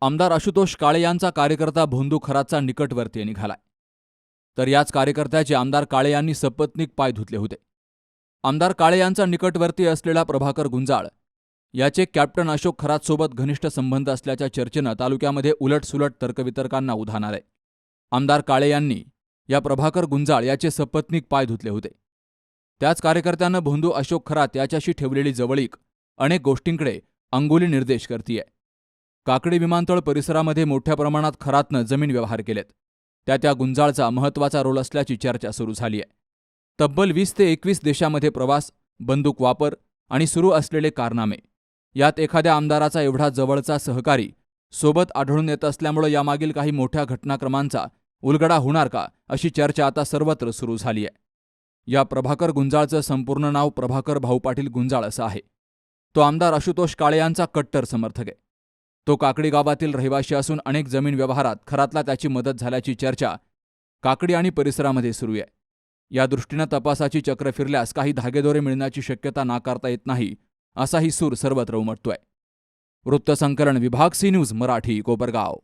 आमदार आशुतोष काळे यांचा कार्यकर्ता भोंदू खरातचा निकटवर्तीय निघालाय. तर याच कार्यकर्त्याचे आमदार काळे यांनी सपत्नीक पाय धुतले होते. आमदार काळे यांचा निकटवर्तीय असलेला प्रभाकर गुंजाळ याचे कॅप्टन अशोक खरातसोबत घनिष्ठ संबंध असल्याच्या चर्चेनं तालुक्यामध्ये उलटसुलट तर्कवितर्कांना उधाण आलंय. आमदार काळे यांनी या प्रभाकर गुंजाळ याचे सपत्नीक पाय धुतले होते. त्याच कार्यकर्त्यानं भोंदू अशोक खरात याच्याशी ठेवलेली जवळीक अनेक गोष्टींकडे अंगुली निर्देश करतीये. काकडी विमानतळ परिसरामध्ये मोठ्या प्रमाणात खरातनं जमीन व्यवहार केलेत. त्या गुंजाळचा महत्त्वाचा रोल असल्याची चर्चा सुरू झाली आहे. तब्बल 20 ते 21 देशामध्ये प्रवास, बंदूक वापर आणि सुरू असलेले कारनामे यात एखाद्या आमदाराचा एवढा जवळचा सहकारी सोबत आढळून येत असल्यामुळे यामागील काही मोठ्या घटनाक्रमांचा उलगडा होणार का अशी चर्चा आता सर्वत्र सुरू झाली आहे. या प्रभाकर गुंजाळचं संपूर्ण नाव प्रभाकर भाऊ पाटील गुंजाळ असं आहे. तो आमदार आशुतोष काळे यांचा कट्टर समर्थक आहे. तो काकडी गावातील रहिवाशी असून अनेक जमीन व्यवहारात खरातला त्याची मदत झाल्याची चर्चा काकडी आणि परिसरामध्ये सुरू आहे. या दृष्टीनं तपासाची चक्र फिरल्यास काही धागेदोरे मिळण्याची शक्यता नाकारता येत नाही असाही सूर सर्वत्र उमटतोय. वृत्तसंकलन विभाग सी न्यूज मराठी, कोपरगाव.